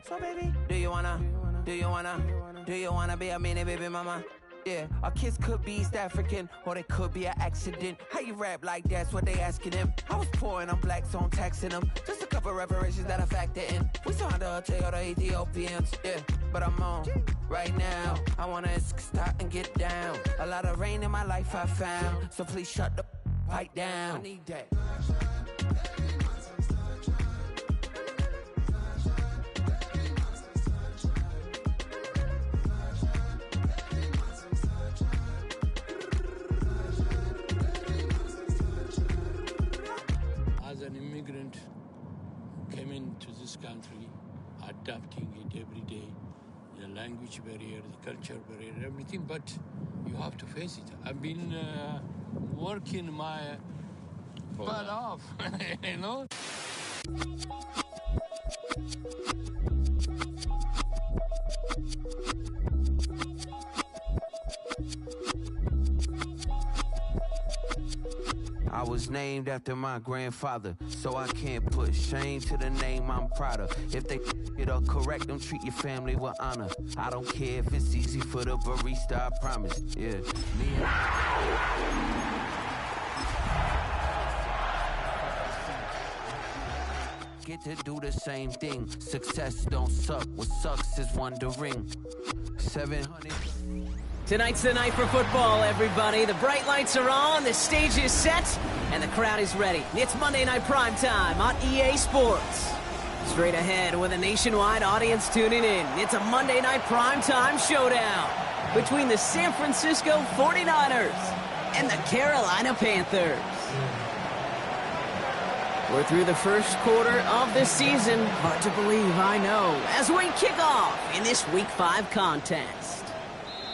So baby, do you wanna be a mini baby mama? Yeah, our kids could be East African, or they could be an accident. How you rap like that's what they asking him. I was poor and I'm black, so I'm taxing them. Just a couple reparations that I factor in. We saw the Toyota Ethiopians, yeah, but I'm on right now. I wanna stop and get down. A lot of rain in my life I found, so please shut the pipe down. I need that. As an immigrant who came into this country, adapting it every day, the language barrier, the culture barrier, everything, but you have to face it. I've been working my butt off, you know? I was named after my grandfather, so I can't put shame to the name I'm proud of. If they it up correct, don't treat your family with honor. I don't care if it's easy for the barista, I promise. Yeah, get to do the same thing. Success don't suck. What sucks is wondering. 700. Tonight's the night for football, everybody. The bright lights are on, the stage is set, and the crowd is ready. It's Monday Night Prime Time on EA Sports. Straight ahead with a nationwide audience tuning in, it's a Monday Night Prime Time showdown between the San Francisco 49ers and the Carolina Panthers. We're through the first quarter of the season. Hard to believe, I know, as we kick off in this Week 5 contest.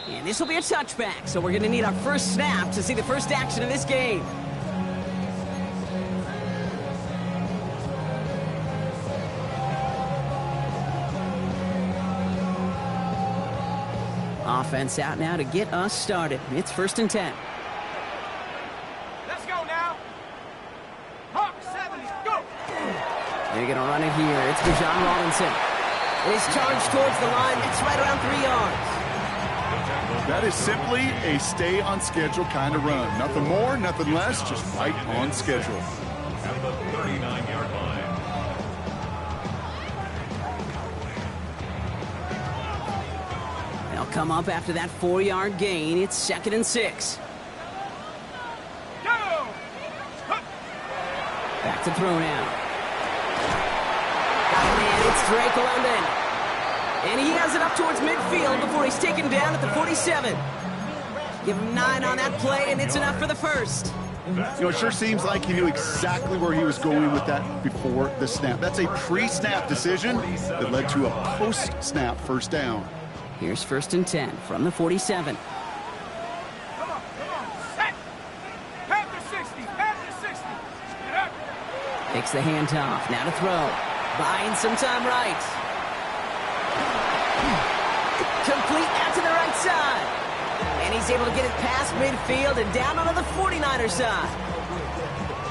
And this will be a touchback, so we're going to need our first snap to see the first action of this game. Offense out now to get us started. It's 1st and 10. Let's go now. Hawk 7, go. They're going to run it here. It's Bijan Robinson. It is charged towards the line. It's right around 3 yards. That is simply a stay-on-schedule kind of run. Nothing more, nothing less, just right on schedule. At the 39-yard line. They'll come up after that 4-yard gain. It's 2nd and 6. Go! Back to throw now. Got a man. It's Drake London. And he has it up towards midfield before he's taken down at the 47. Give him 9 on that play, and it's enough for the first. You know, it sure seems like he knew exactly where he was going with that before the snap. That's a pre-snap decision that led to a post-snap first down. Here's 1st and 10 from the 47. Come on. Set. Panther 60. Panther 60. Get up. Takes the handoff. Now to throw. Buying some time right. Complete out to the right side. And he's able to get it past midfield and down onto the 49er side.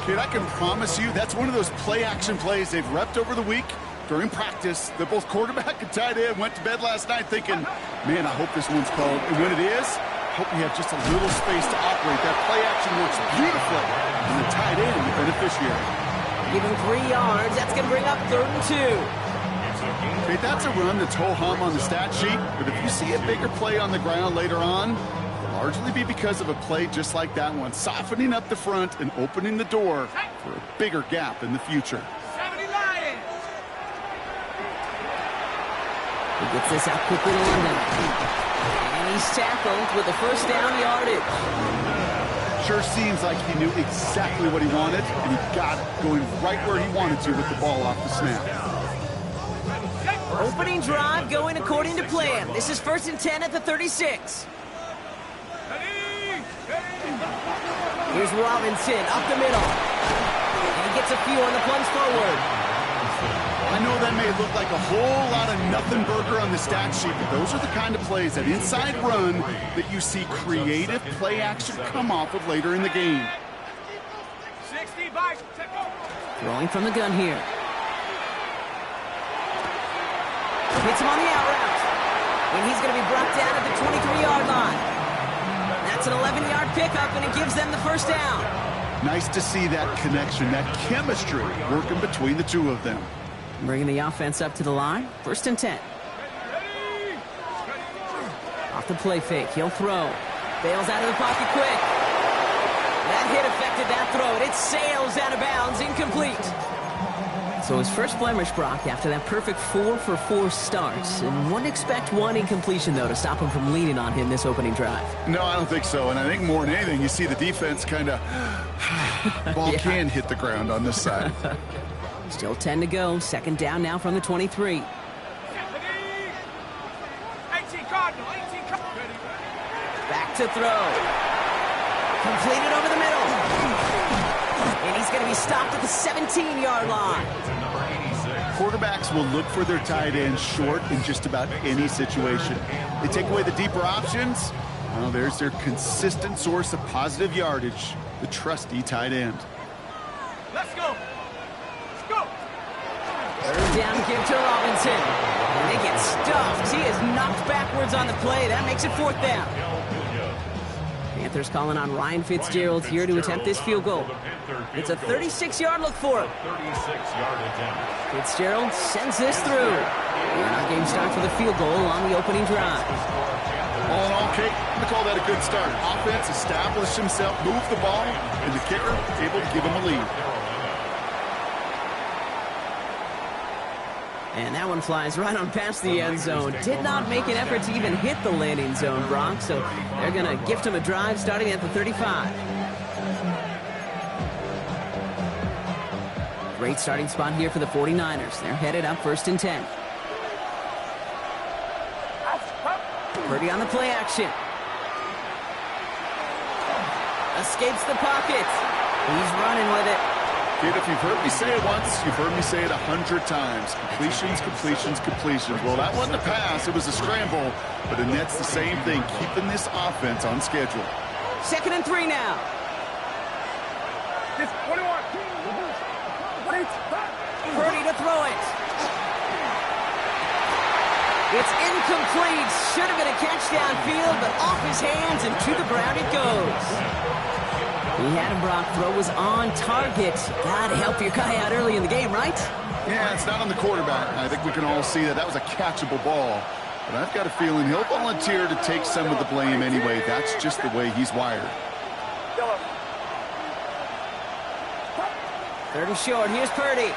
Kid, I can promise you that's one of those play-action plays they've repped over the week during practice. That both quarterback and tight end went to bed last night thinking, man, I hope this one's called. And when it is, I hope we have just a little space to operate. That play-action works beautifully. And the tight end, the beneficiary. Give him 3 yards. That's going to bring up 3rd and 2. Okay, that's a run that's ho-hum on the stat sheet, but if you see a bigger play on the ground later on, it'll largely be because of a play just like that one, softening up the front and opening the door for a bigger gap in the future. 70 Lions. He gets this out quickly to London. And he's tackled with the first down yardage. Sure seems like he knew exactly what he wanted, and he got it going right where he wanted to with the ball off the snap. Opening drive going according to plan. This is 1st and 10 at the 36. Here's Robinson up the middle. And he gets a few on the plunge forward. I know that may look like a whole lot of nothing burger on the stat sheet, but those are the kind of plays, that inside run, that you see creative play action come off of later in the game. 60 by. Throwing from the gun here. Hits him on the out route. And he's going to be brought down at the 23-yard line. That's an 11-yard pickup, and it gives them the first down. Nice to see that connection, that chemistry working between the two of them. Bringing the offense up to the line. 1st and 10. Off the play fake. He'll throw. Bails out of the pocket quick. That hit affected that throw. And it sails out of bounds. Incomplete. So his first blemish, Brock, after that perfect 4-for-4 starts. And wouldn't expect one incompletion, though, to stop him from leaning on him this opening drive. No, I don't think so. And I think more than anything, you see the defense kind of... ball can hit the ground on this side. Still 10 to go. 2nd down now from the 23. 18 Cardinal, 18 Cardinal. Back to throw. Completed over the middle. And he's going to be stopped at the 17-yard line. Quarterbacks will look for their tight end short in just about any situation. They take away the deeper options. Well, there's their consistent source of positive yardage, the trusty tight end. Let's go. Let's go. 3rd down, give to Robinson. And they get stuffed. He is knocked backwards on the play. That makes it 4th down. Panthers calling on Ryan Fitzgerald here to attempt this field goal. It's a 36-yard look for him. 36-yard attempt. Fitzgerald sends this through. And our game starts with a field goal on the opening drive. All in all, Kate, I'm going to call that a good start. Offense established himself, moved the ball, and the kicker able to give him a lead. And that one flies right on past the end zone. Did not make an effort to even hit the landing zone, Brock. So they're going to gift him a drive starting at the 35. Great starting spot here for the 49ers. They're headed up 1st and 10. Purdy on the play action. Escapes the pocket. He's running with it. Kid, if you've heard me say it once, you've heard me say it 100 times. Completions, completions, completions. Well, that wasn't a pass. It was a scramble. But the Nets, the same thing, keeping this offense on schedule. 2nd and 3 now. This 21. Purdy to throw it. It's incomplete. Should have been a catch downfield, but off his hands and to the ground it goes. He had him, Brock. Throw was on target. Gotta help your guy out early in the game, right? Yeah, it's not on the quarterback. I think we can all see that was a catchable ball. But I've got a feeling he'll volunteer to take some of the blame anyway. That's just the way he's wired. 3rd and short. Here's Purdy.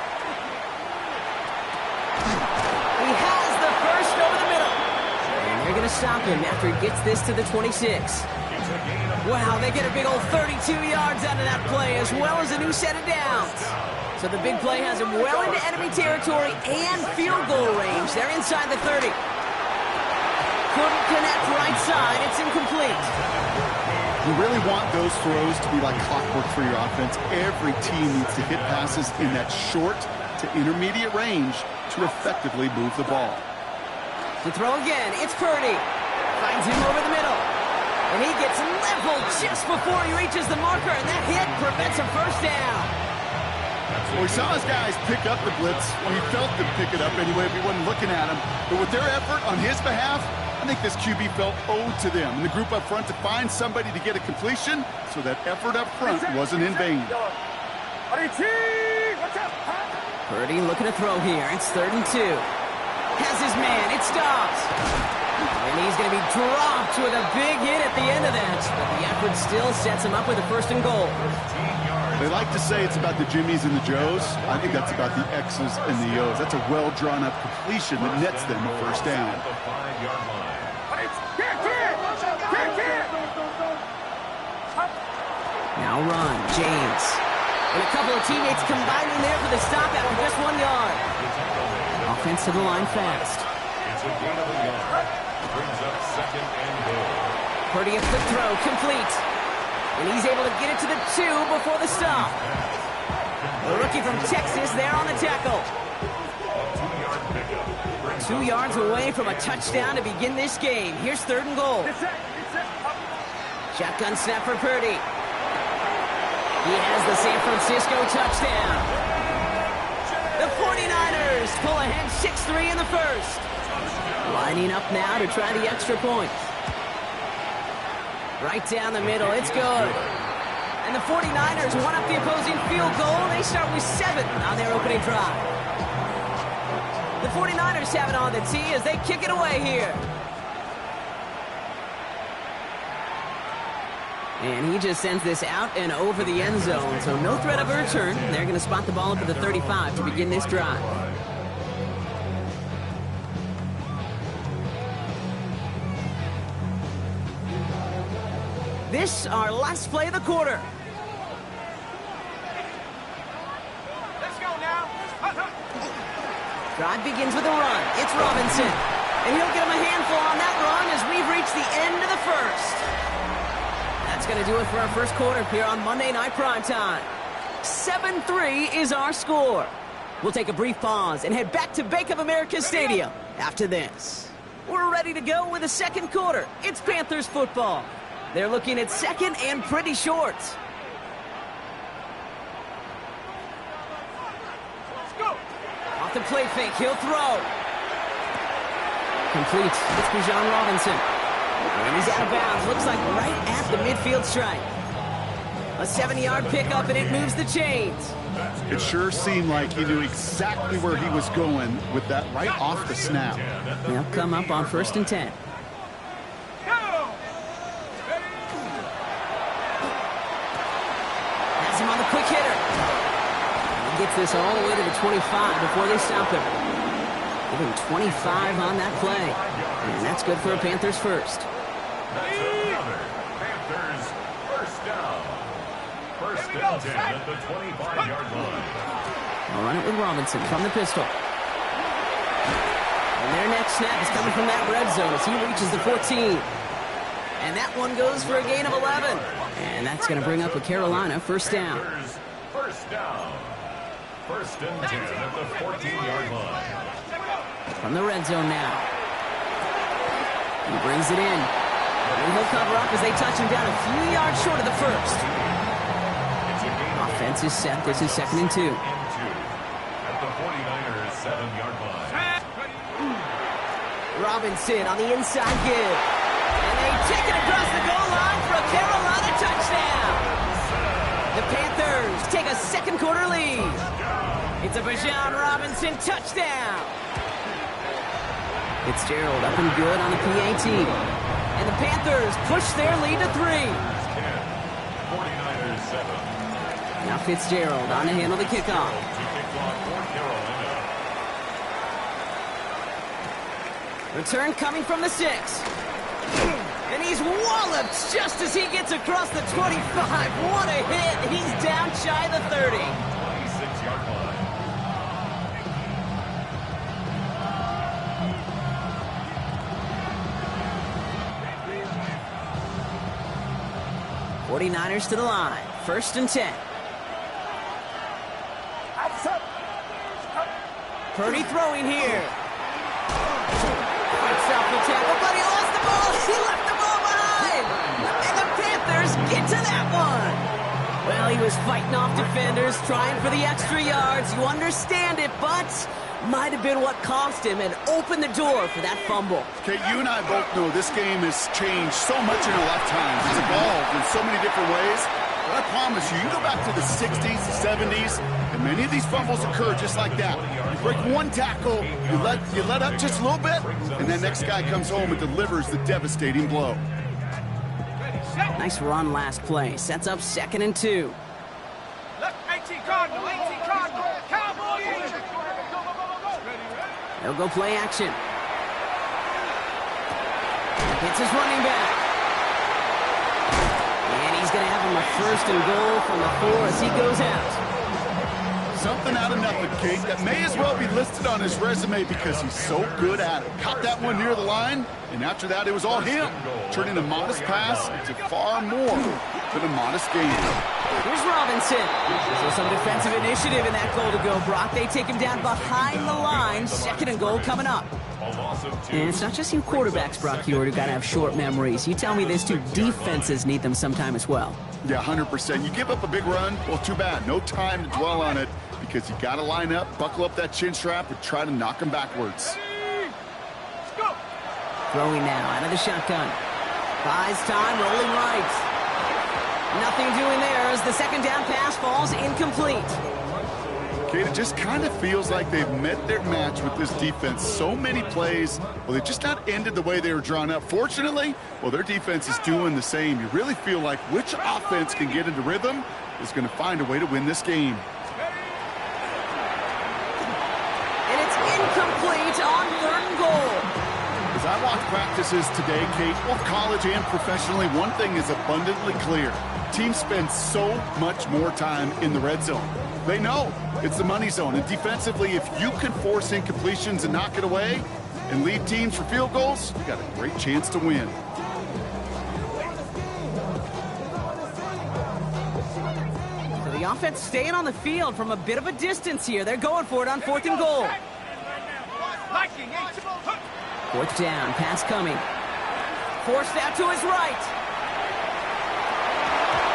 He has the first over the middle. And they're going to stop him after he gets this to the 26. Wow, they get a big old 32 yards out of that play, as well as a new set of downs. So the big play has him well into enemy territory and field goal range. They're inside the 30. Couldn't connect right side. It's incomplete. You really want those throws to be like clockwork for your offense. Every team needs to hit passes in that short to intermediate range to effectively move the ball. To throw again, it's Purdy. Finds him over the middle. And he gets leveled just before he reaches the marker, and that hit prevents a first down. Well, we saw his guys pick up the blitz. Well, he felt them pick it up anyway if he wasn't looking at him. But with their effort on his behalf, I think this QB felt owed to them and the group up front to find somebody to get a completion, so that effort up front wasn't in vain. Purdy looking to throw here. It's 3rd and 2. Has his man. It stops. And he's going to be dropped with a big hit at the end of that. But the effort still sets him up with a 1st and goal. They like to say it's about the Jimmies and the Joes. I think that's about the X's and the O's. That's a well-drawn-up completion that nets them a first down. Now run, James. And a couple of teammates combining there for the stop after just 1 yard. Offense to the line fast. Purdy a quick throw, complete. And he's able to get it to the 2 before the stop. The rookie from Texas there on the tackle. 2 yards away from a touchdown to begin this game. Here's 3rd and goal. Shotgun snap for Purdy. He has the San Francisco touchdown. The 49ers pull ahead 6-3 in the first. Lining up now to try the extra point. Right down the middle, it's good. And the 49ers won up the opposing field goal. They start with 7 on their opening drive. The 49ers have it on the tee as they kick it away here. And he just sends this out and over the end zone, so no threat of a return. They're going to spot the ball up at the 35 to begin this drive. This, our last play of the quarter. Let's go now. Drive begins with a run. It's Robinson. And he'll get him a handful on that run as we've reached the end of the first. That's going to do it for our first quarter here on Monday Night Primetime. 7-3 is our score. We'll take a brief pause and head back to Bank of America Stadium after this. We're ready to go with the second quarter. It's Panthers football. They're looking at second and pretty short. Let's go. Off the play fake, he'll throw. Complete. It's Bijan Robinson. And he's out of bounds. Looks like right at the midfield stripe. A 7-yard pickup, and it moves the chains. It sure seemed like he knew exactly where he was going with that right off the snap. They'll come up on 1st and 10. Has him on the quick hitter. He gets this all the way to the 25 before they stop him. Give him 25 on that play. And that's good for a Panthers first. That's another Panthers first down. First and 10 at the 25-yard line. I'll run it with Robinson from the pistol. And their next snap is coming from that red zone as he reaches the 14. And that one goes for a gain of 11. And that's going to bring up a Carolina first down. Panthers first down. First and 10 at the 14-yard line. From the red zone now. He brings it in. And he'll cover up as they touch him down a few yards short of the first. Offense is set. This is 2nd and 2. At the 49ers 7-yard line. Robinson on the inside give. And they take it across the goal line for a Carolina touchdown. The Panthers take a second quarter lead. It's a Bijan Robinson touchdown. Fitzgerald up and good on the PAT. And the Panthers push their lead to 3. 49ers 7. Now Fitzgerald on to handle the kickoff. Return coming from the 6. And he's walloped just as he gets across the 25. What a hit. He's down shy of the 30. 26-yard line. '49ers to the line. 1st and 10. Purdy throwing here. Fights off the tackle, but he lost the ball. He left the ball behind. And the Panthers get to that one. Well, he was fighting off defenders, trying for the extra yards. You understand it, but might have been what cost him and opened the door for that fumble. Okay, you and I both know this game has changed so much in our lifetimes. It's evolved in so many different ways. But I promise you, you go back to the 60s, the 70s, and many of these fumbles occur just like that. You break one tackle, you let up just a little bit, and that next guy comes home and delivers the devastating blow. Nice run last play. Sets up 2nd and 2. Look, 18 Cardinal, 18 Cardinal. Cowboys. They'll go play action. Hits his running back. And he's going to have him a 1st and goal from the 4 as he goes out. Something out of nothing, Kate, that may as well be listed on his resume because he's so good at it. Caught that one near the line, and after that, it was all him. Turning a modest pass into far more than a modest gain. Here's Robinson. So some defensive initiative in that goal to go, Brock. They take him down behind the line. 2nd and goal coming up. And it's not just you quarterbacks, Brock Huard, who got to have short memories. You tell me this too, defenses need them sometime as well. Yeah, 100%. You give up a big run, well, too bad. No time to dwell on it because you got to line up, buckle up that chin strap, and try to knock them backwards. Let's go. Throwing now out of the shotgun. Buys time, rolling right. Nothing doing there as the second down pass falls incomplete. Kate, it just kind of feels like they've met their match with this defense. So many plays, well, they've just not ended the way they were drawn up. Fortunately, well, their defense is doing the same. You really feel like which offense can get into rhythm is going to find a way to win this game. And it's incomplete on 3rd and goal. As I watch practices today, Kate, both college and professionally, one thing is abundantly clear. Teams spend so much more time in the red zone. They know it's the money zone. And defensively, if you can force incompletions and knock it away and lead teams for field goals, you got a great chance to win. So the offense staying on the field from a bit of a distance here. They're going for it on 4th and goal. 4th down, pass coming. Forced out to his right.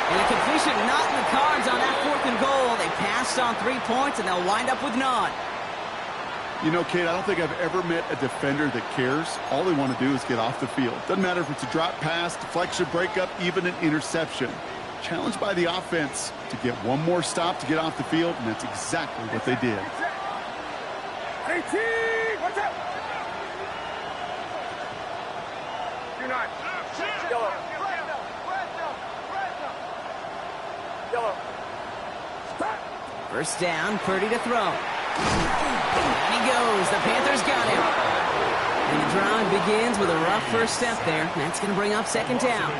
And a completion not in the cards on that 4th and goal. They passed on 3 points, and they'll wind up with none. You know, Kate, I don't think I've ever met a defender that cares. All they want to do is get off the field. Doesn't matter if it's a drop pass, deflection, breakup, even an interception. Challenged by the offense to get one more stop to get off the field, and that's exactly what they did. 18! Watch out! You're not. Yellow. First down, Purdy to throw. And he goes. The Panthers got him. And the drive begins with a rough first step there. That's going to bring up 2nd down.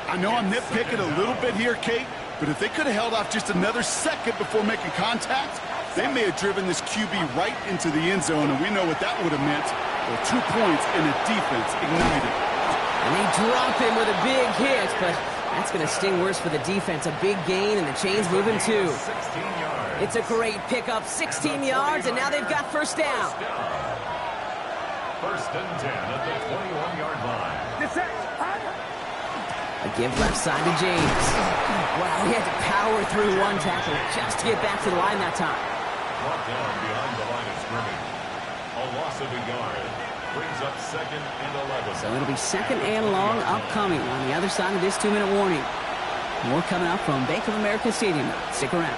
I know I'm nitpicking a little bit here, Kate, but if they could have held off just another second before making contact, they may have driven this QB right into the end zone, and we know what that would have meant. Well, 2 points and a defense ignited. And they drop him with a big hit, but that's going to sting worse for the defense. A big gain, and the chain's moving too. It's a great pickup, 16 yards, and now they've got first down. 1st and 10 at the 21-yard line. A give left side to James. Wow, he had to power through one tackle just to get back to the line that time. Brought down behind the line of scrimmage. A loss of a yard. Brings up 2nd and 11. So it'll be 2nd and long upcoming on the other side of this 2-minute warning. More coming up from Bank of America Stadium. Stick around.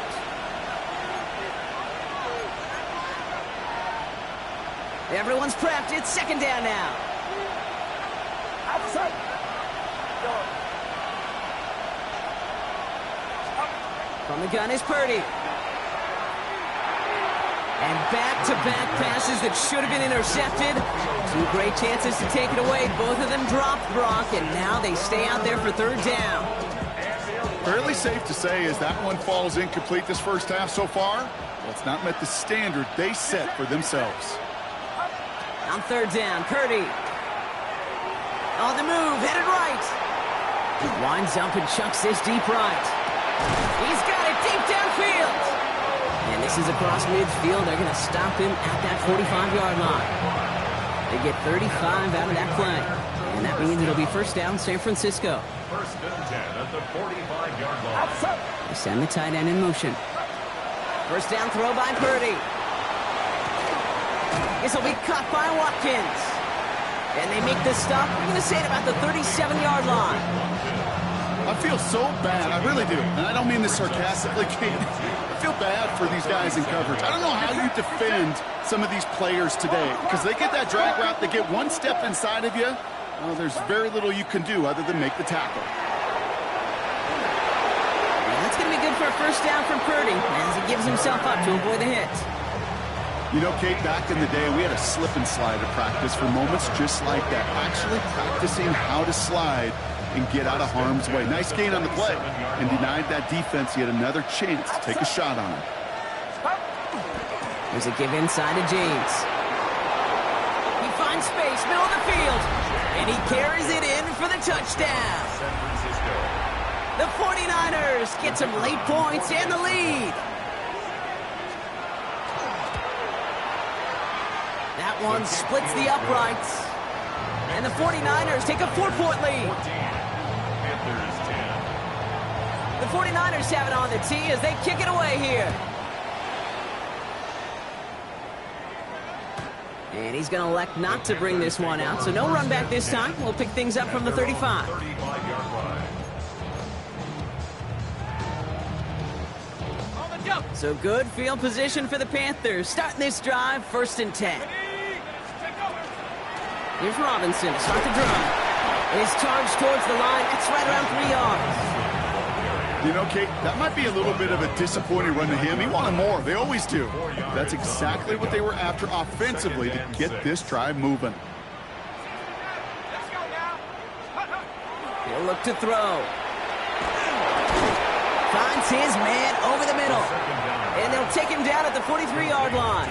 Everyone's prepped. It's 2nd down now. Outside. From the gun is Purdy. And back-to-back passes that should have been intercepted. 2 great chances to take it away. Both of them dropped, Brock, and now they stay out there for 3rd down. Fairly safe to say as that one falls incomplete this first half so far, well, it's not met the standard they set for themselves. On 3rd down, Purdy. On the move, headed right. Winds up and chucks this deep right. He's got it deep downfield. And this is across midfield. They're going to stop him at that 45-yard line. They get 35 out of that play. And that means it'll be first down, San Francisco. 1st and 10 at the 45-yard line. They send the tight end in motion. First down throw by Purdy. This will be caught by Watkins. And they make this stop, I'm going to say, at about the 37-yard line. I feel so bad, I really do. And I don't mean this sarcastically, Kate. I feel bad for these guys in coverage. I don't know how you defend some of these players today. Because they get that drag route, they get one step inside of you. Well, there's very little you can do other than make the tackle. And that's going to be good for a first down from Purdy as he gives himself up to avoid the hit. You know, Kate, back in the day, we had a slip and slide at practice for moments just like that. Actually practicing how to slide and get out of harm's way. Nice gain on the play and denied that defense yet another chance to take a shot on him. There's a give inside to James. He finds space, middle of the field, and he carries it in for the touchdown. The 49ers get some late points and the lead. That one splits the uprights. And the 49ers take a 4-point lead. The 49ers have it on the tee as they kick it away here. And he's going to elect not to bring this one out, so no run back this time. We'll pick things up from the 35. 35-yard line. So good field position for the Panthers. Starting this drive, 1st and 10. Here's Robinson to start the drive. His charge towards the line. That's right around 3 yards. You know, Kate, that might be a little bit of a disappointing run to him. He wanted more. They always do. That's exactly what they were after offensively to get this drive moving. He'll look to throw. Finds his man over the middle. And they'll take him down at the 43-yard line.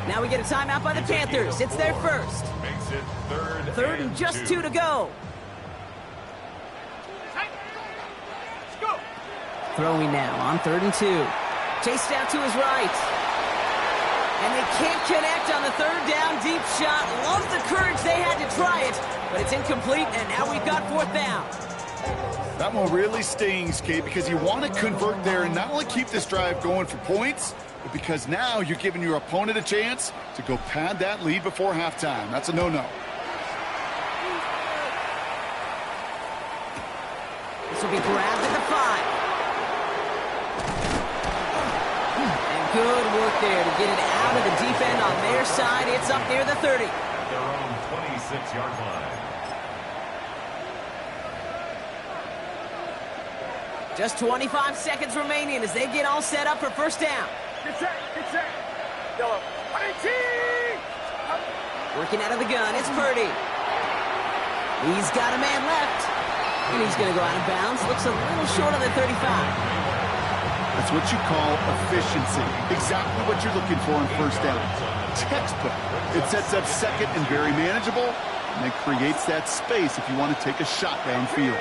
Now we get a timeout by the Panthers. It's their first. Makes it Third and just 2 to go. Throwing now on 3rd and 2. Chased out to his right. And they can't connect on the 3rd down deep shot. Love the courage they had to try it, but it's incomplete, and now we've got 4th down. That one really stings, Kate, because you want to convert there and not only keep this drive going for points, but because now you're giving your opponent a chance to go pad that lead before halftime. That's a no-no. This will be grabbed at the 5. And good work there to get it out of the deep end on their side. It's up near the 30. at their own 26-yard line. Just 25 seconds remaining as they get all set up for 1st down. Get set, Yellow. 18! Working out of the gun, it's Purdy. He's got a man left. And he's going to go out of bounds. Looks a little short on the 35. That's what you call efficiency. Exactly what you're looking for on 1st down. Textbook. It sets up 2nd and very manageable, and it creates that space if you want to take a shot downfield.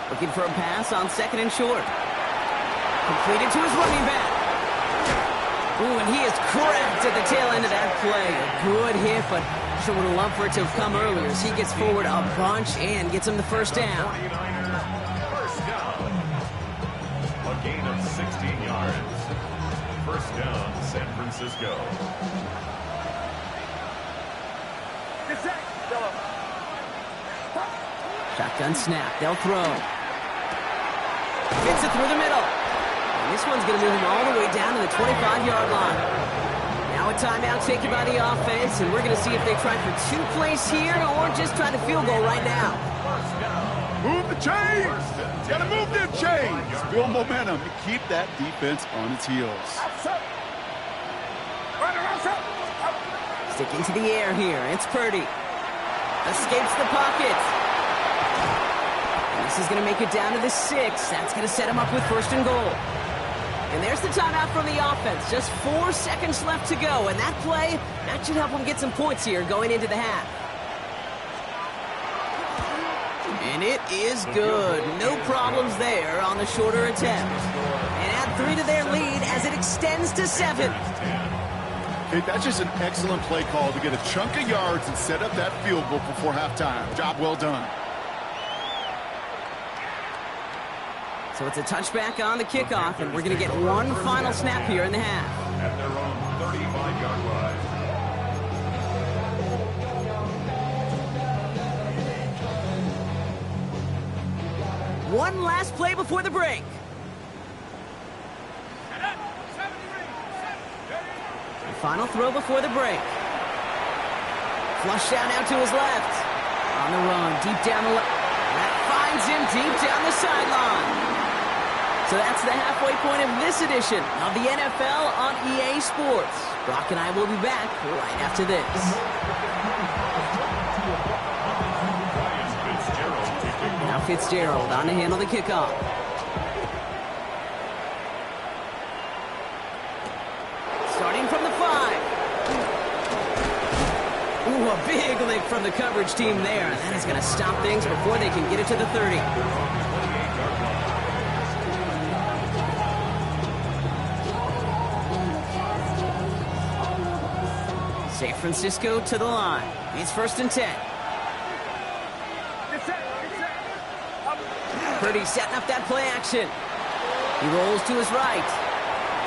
Looking for a pass on 2nd and short. Completed to his running back. Ooh, and he is cracked at the tail end of that play. A good hit, but sure would have loved for it to have come earlier as he gets forward a bunch and gets him the 1st down. 1st down. A gain of 16 yards. 1st down, San Francisco. Get set, Yellow. Shotgun snap. They'll throw. Gets it through the middle. And this one's going to move him all the way down to the 25-yard line. Now a timeout taken by the offense, and we're going to see if they try for 2 plays here or just try the field goal right now. Move the chains! Gotta move them chains! Build momentum and keep that defense on its heels. Sticking to the air here. It's Purdy. Escapes the pocket. And this is going to make it down to the 6. That's going to set him up with 1st and goal. And there's the timeout from the offense. Just 4 seconds left to go. And that play, that should help them get some points here going into the half. And it is good. No problems there on the shorter attempt. And add 3 to their lead as it extends to 7. Hey, that's just an excellent play call to get a chunk of yards and set up that field goal before halftime. Job well done. So it's a touchback on the kickoff, and we're going to get one final snap here in the half. At their own 35-yard line. One last play before the break. The final throw before the break. Flush down out to his left. On the run, deep down the left. That finds him deep down the sideline. So that's the halfway point of this edition of the NFL on EA Sports. Brock and I will be back right after this. Now Fitzgerald on to handle the kickoff. Starting from the 5. Ooh, a big lick from the coverage team there. And that is going to stop things before they can get it to the 30. San Francisco to the line. It's 1st and 10. Purdy setting up that play action. He rolls to his right.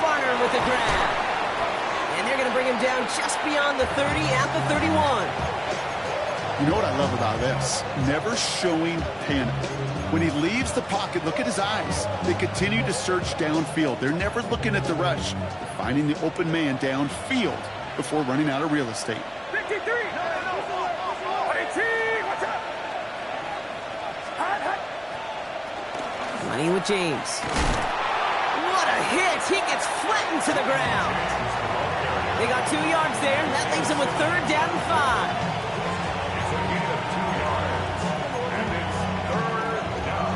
Barner with the grab. And they're going to to bring him down just beyond the 30 at the 31. You know what I love about this? Never showing panic. When he leaves the pocket, look at his eyes. They continue to search downfield. They're never looking at the rush. They're finding the open man downfield before running out of real estate. 53! 18! Watch out! Money with James. What a hit! He gets flattened to the ground. They got 2 yards there, and that leaves him with 3rd down and 5. It's a gain of 2 yards, and it's 3rd down.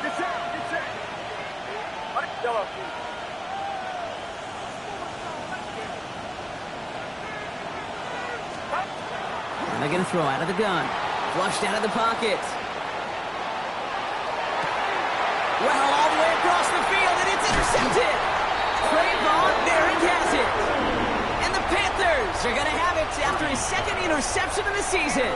Get set! Get set! Yellow. And they're going to throw out of the gun. Flushed out of the pocket. Well, all the way across the field, and it's intercepted. Trayvon Merrick has it. And the Panthers are going to have it after his 2nd interception of the season.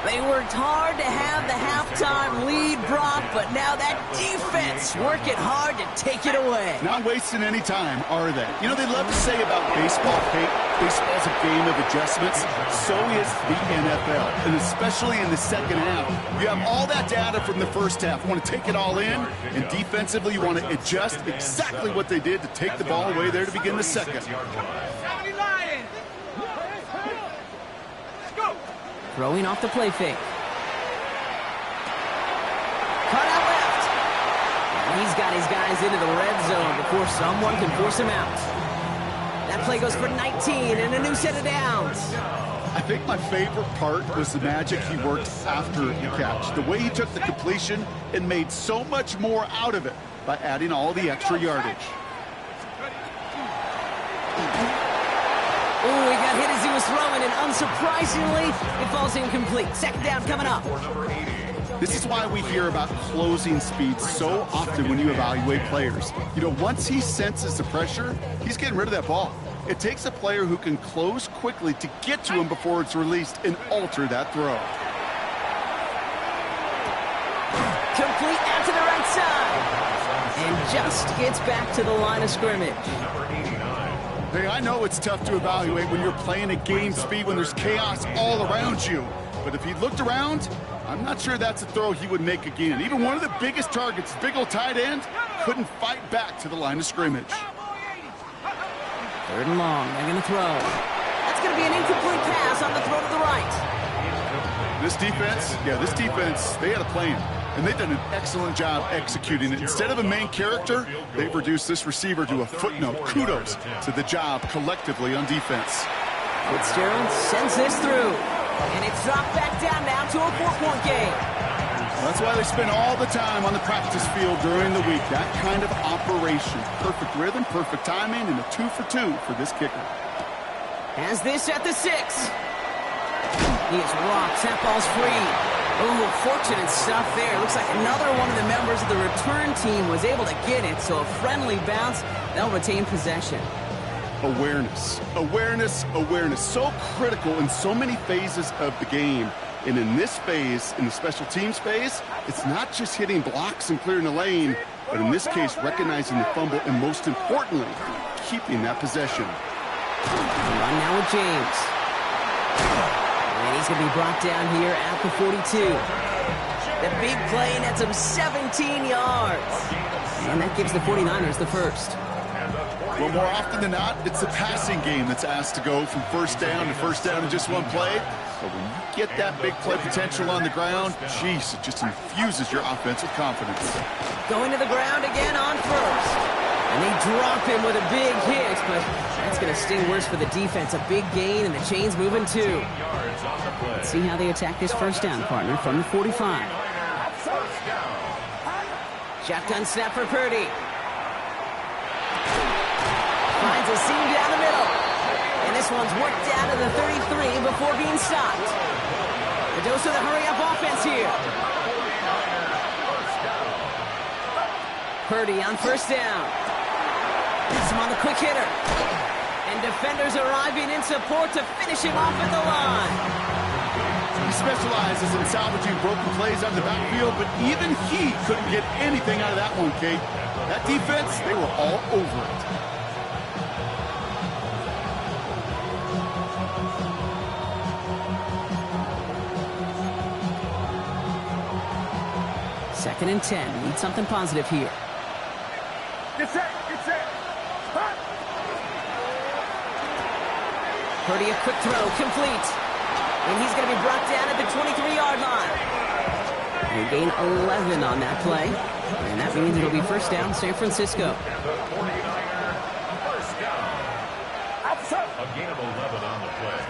They worked hard to have the halftime lead, Brock, but now that defense working hard to take it away. Not wasting any time, are they? You know, they love to say about baseball, Kate, baseball's a game of adjustments. So is the NFL, and especially in the second half. You have all that data from the first half. You want to take it all in, and defensively you want to adjust exactly what they did to take the ball away there to begin the second. 70 Lions! Let's go! Throwing off the play fake. Cut out left. And he's got his guys into the red zone before someone can force him out. That play goes for 19 and a new set of downs. I think my favorite part was the magic he worked after the catch. The way he took the completion and made so much more out of it by adding all the extra yardage. Oh, he got hit as he was throwing, and unsurprisingly, it falls incomplete. 2nd down coming up. This is why we hear about closing speed so often when you evaluate players. You know, once he senses the pressure, he's getting rid of that ball. It takes a player who can close quickly to get to him before it's released and alter that throw. Complete out to the right side. And just gets back to the line of scrimmage. Hey, I know it's tough to evaluate when you're playing at game speed when there's chaos all around you. But if he looked around, I'm not sure that's a throw he would make again. Even one of the biggest targets, big old tight end, couldn't fight back to the line of scrimmage. 3rd and long. They're going to throw. That's going to be an incomplete pass on the throw to the right. This defense, they had a plan. And they've done an excellent job executing it. Instead of a main character, they've reduced this receiver to a footnote. Kudos to the job collectively on defense. Fitzgerald sends this through. And it's dropped back down now to a 4-point game. That's why they spend all the time on the practice field during the week. That kind of operation. Perfect rhythm, perfect timing, and a 2 for 2 for this kicker. Has this at the 6. He is rocked. That ball's free. Oh, fortunate stuff there. Looks like another one of the members of the return team was able to get it, so a friendly bounce. They'll retain possession. Awareness, awareness, awareness. So critical in so many phases of the game. And in this phase, in the special teams phase, it's not just hitting blocks and clearing the lane, but in this case, recognizing the fumble and most importantly, keeping that possession. Run now with James. And he's going to be brought down here at the 42. The big play nets him 17 yards. And that gives the 49ers the first. Well, more often than not, it's the passing game that's asked to go from first down in just one play. But when you get that big play potential on the ground, geez, it just infuses your offense with confidence. Going to the ground again on first. And they drop him with a big hit, but that's going to sting worse for the defense. A big gain, and the chain's moving too. Let's see how they attack this first down, partner, from the 45. Shotgun snap for Purdy. Finds a seam down the middle. And this one's worked down to the 33 before being stopped. The dose of the hurry-up offense here. Purdy on first down. Gets him on the quick hitter. And defenders arriving in support to finish him off at the line. specializes in salvaging broken plays out of the backfield, but even he couldn't get anything out of that one, Kate. That defense, they were all over it. Second and 10. Need something positive here. Get set, get set. Hut. Purdy, a quick throw, complete. And he's going to be brought down at the 23-yard line. They gain 11 on that play. And that means it'll be first down, San Francisco. The 49er, first down. Outside. A gain of 11 on the play.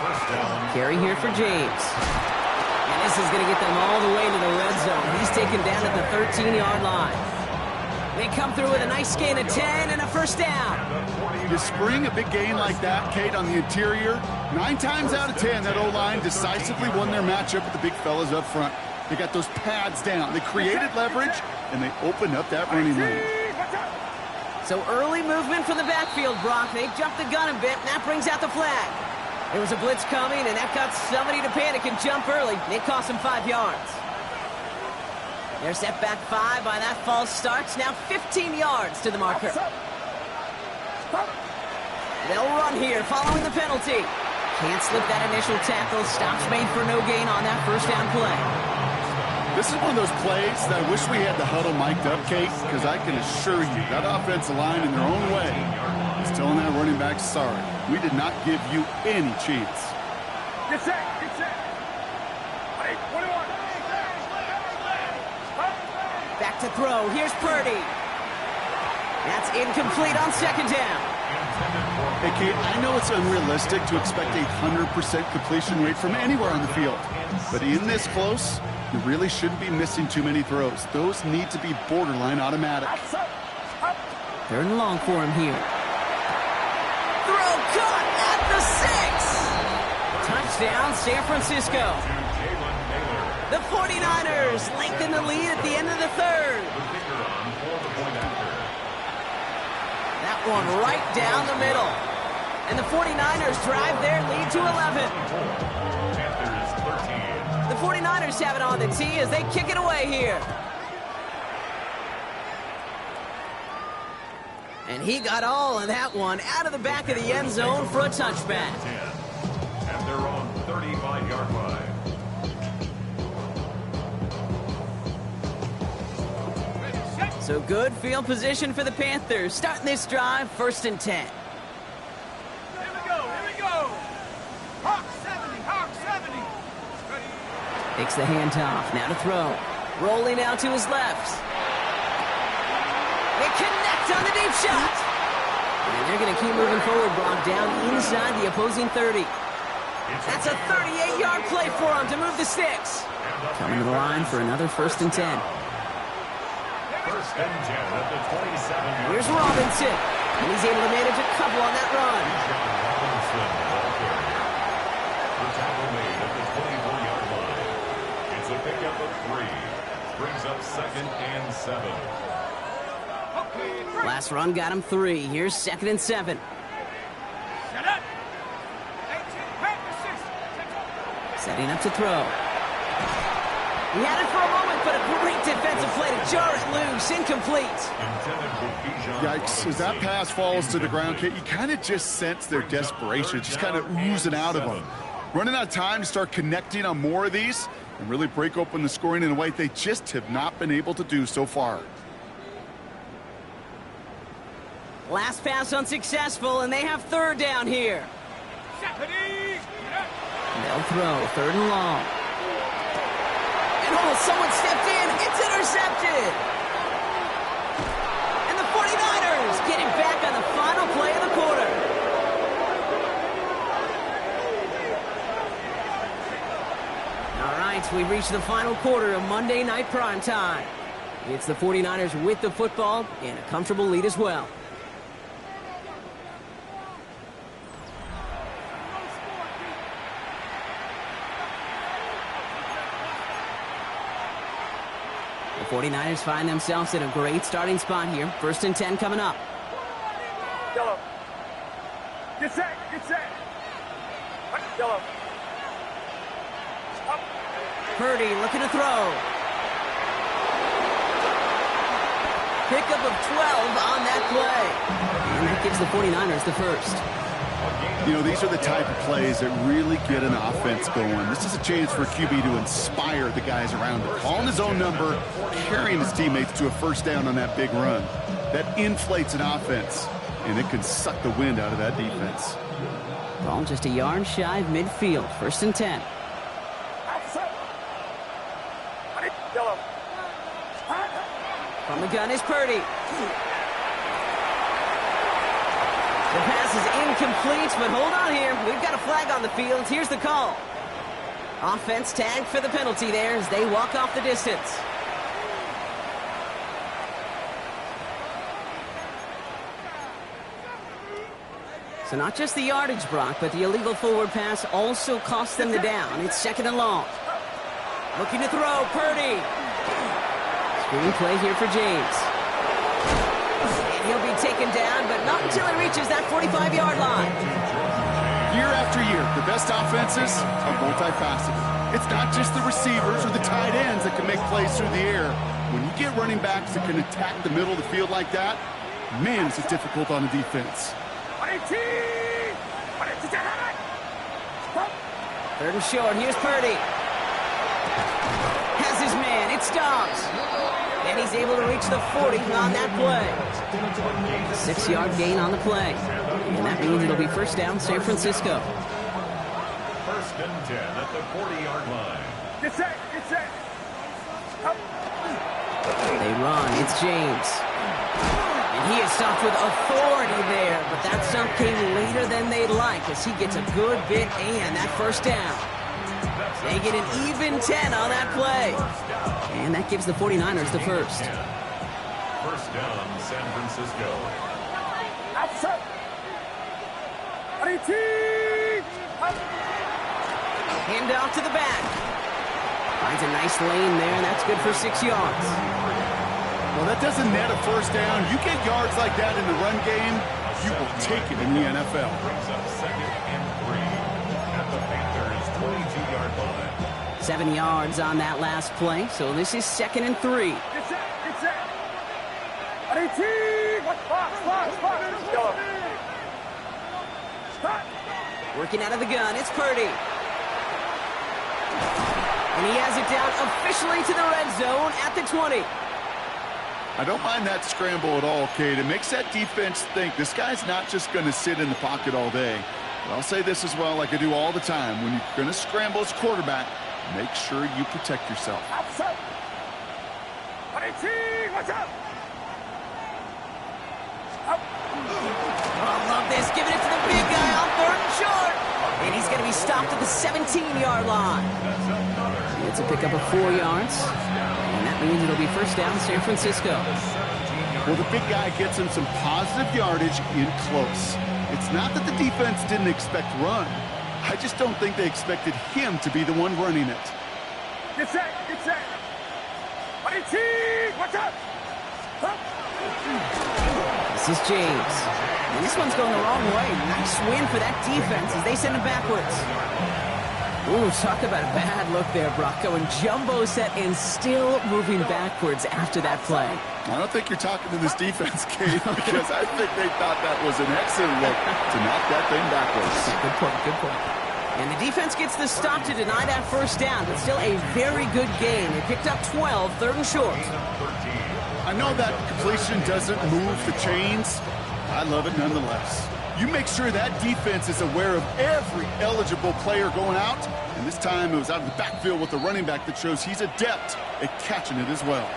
First down. Carry here for James. And this is going to get them all the way to the red zone. He's taken down at the 13-yard line. They come through with a nice gain of 10 and a first down. You spring a big gain like that, Kate, on the interior, 9 times out of 10, that O-line decisively won their matchup with the big fellas up front. They got those pads down. They created leverage, and they opened up that running lane. So early movement from the backfield, Brock. They jumped the gun a bit, and that brings out the flag. There was a blitz coming, and that got somebody to panic and jump early. It cost them 5 yards. They're set back 5 by that false start. Now 15 yards to the marker. They'll run here following the penalty. Can't slip that initial tackle. Stops made for no gain on that first down play. This is one of those plays that I wish we had the huddle mic'd up, Kate, because I can assure you that offensive line in their own way is telling that running back, sorry, we did not give you any chance. Get set, get set. Hey, 21. Back to throw. Here's Purdy. That's incomplete on second down. Hey, Kate, I know it's unrealistic to expect a 100% completion rate from anywhere on the field, but in this close, you really shouldn't be missing too many throws. Those need to be borderline automatic. Third and long for him here. Throw caught at the 6. Touchdown, San Francisco. The 49ers lengthen the lead at the end of the third. That one right down the middle. And the 49ers drive their lead to 11. The 49ers have it on the tee as they kick it away here. And he got all of that one out of the back of the end zone for a touchback. At their own 35-yard line. So good field position for the Panthers. Starting this drive, first and 10. Here we go, here we go. Hawk 70, Hawk 70. Ready. Takes the handoff, now to throw. Rolling out to his left. They connect on the deep shot. And they're going to keep moving forward, Brock, down inside the opposing 30. That's a 38-yard play for him to move the sticks. Coming to the line for another first and 10. First and 10 at the 27. Here's Robinson. And he's able to manage a couple on that run. Robinson, ball carrier. The tackle made at the 24-yard line. It's a pickup of 3. Brings up second and 7. Last run got him 3. Here's second and 7. Shut up. 18, Panthers 6. Setting up to throw. He had it for a moment, but a great defensive play to jar it loose. Incomplete. Yikes. As that pass falls to the ground, Kate, you kind of just sense their desperation, just kind of oozing out of them. Running out of time to start connecting on more of these and really break open the scoring in a way they just have not been able to do so far. Last pass unsuccessful, and they have third down here. They'll throw, third and long. And oh, someone stepped in. It's intercepted. And the 49ers getting back on the final play of the quarter. All right, we've reached the final quarter of Monday Night Primetime. It's the 49ers with the football and a comfortable lead as well. The 49ers find themselves in a great starting spot here. First and 10 coming up. Yellow. Get set, get set. Yellow. Purdy looking to throw. Pickup of 12 on that play. And that gives the 49ers the first. You know, these are the type of plays that really get an offense going. This is a chance for a QB to inspire the guys around him. Calling his own number, carrying his teammates to a first down on that big run. That inflates an offense, and it can suck the wind out of that defense. Ball just a yard shy of midfield. 1st and 10. From the gun is Purdy. The pass is incomplete, but hold on here. We've got a flag on the field. Here's the call. Offense tagged for the penalty there as they walk off the distance. So not just the yardage, Brock, but the illegal forward pass also cost them the down. It's 2nd and long. Looking to throw, Purdy. Screen play here for James. And he'll be taken down, but not until he reaches that 45-yard line. Year after year, the best offenses are multifaceted. It's not just the receivers or the tight ends that can make plays through the air. When you get running backs that can attack the middle of the field like that, man, is it difficult on the defense. 3rd and short. Here's Purdy. Has his man. It's Dobbs. And he's able to reach the 40 on that play. 6-yard gain on the play. And that means it'll be first down, San Francisco. 1st and 10 at the 40-yard line. Get set, get set. They run. It's James. And he is stopped with authority there, but that stop came later than they'd like as he gets a good bit and that first down. They get an even 10 on that play. And that gives the 49ers the first. First down, San Francisco. Outside. Hand off to the back. Finds a nice lane there, and that's good for 6 yards. Well, that doesn't net a first down. You get yards like that in the run game, you will take it in the NFL. Brings up 2nd and 3 at the Panthers' 22-yard line. 7 yards on that last play, so this is 2nd and 3. Get set, get set. Working out of the gun, it's Purdy. And he has it down officially to the red zone at the 20. I don't mind that scramble at all, Cade. It makes that defense think this guy's not just going to sit in the pocket all day. But I'll say this as well, like I do all the time. When you're going to scramble as quarterback, make sure you protect yourself. Outside. Watch out. Oh, love this. Giving it to the big guy on 3rd and short. And he's going to be stopped at the 17-yard line. It's a pickup of 4 yards. And that means it'll be first down, San Francisco. Well, the big guy gets him some positive yardage in close. It's not that the defense didn't expect run. I just don't think they expected him to be the one running it. Get set, get set. Watch out. This is James. And this one's going the wrong way. Nice win for that defense as they send it backwards. Ooh, talk about a bad look there, Brock. Going jumbo set and still moving backwards after that play. I don't think you're talking to this defense, Kate, because I think they thought that was an excellent look to knock that thing backwards. Good point, good point. And the defense gets the stop to deny that first down, but still a very good game. They picked up 12, 3rd and short. I know that completion doesn't move the chains. I love it nonetheless. You make sure that defense is aware of every eligible player going out. And this time it was out of the backfield with a running back that shows he's adept at catching it as well.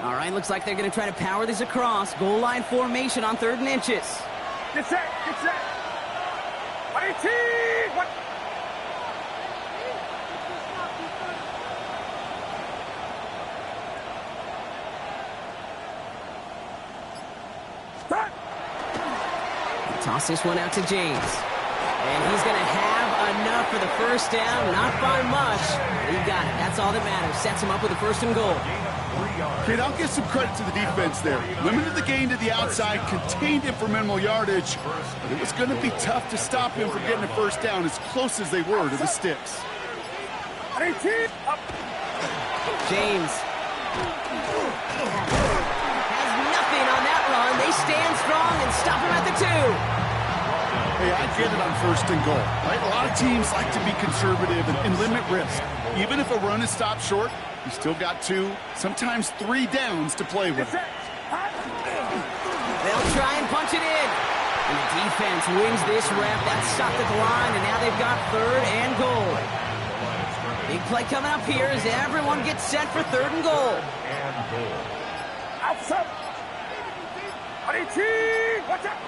All right, looks like they're going to try to power this across. Goal line formation on 3rd and inches. Get set, get set. What? Toss this one out to James. And he's going to have enough for the first down. Not by much. He got it. That's all that matters. Sets him up with a 1st and goal. Kid, I'll give some credit to the defense there. Limited the gain to the outside, contained him for minimal yardage, but it was going to be tough to stop him from getting a 1st down as close as they were to the sticks. James has nothing on that run. They stand strong and stop him at the 2. Hey, I get it on 1st and goal, right? A lot of teams like to be conservative and limit risk. Even if a run is stopped short, you still got 2, sometimes 3 downs to play with. They'll try and punch it in. And the defense wins this rep. That's stopped at the line, and now they've got 3rd and goal. Big play coming up here as everyone gets set for 3rd and goal. Outside. Watch out.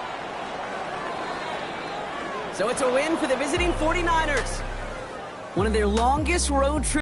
So it's a win for the visiting 49ers. One of their longest road trips.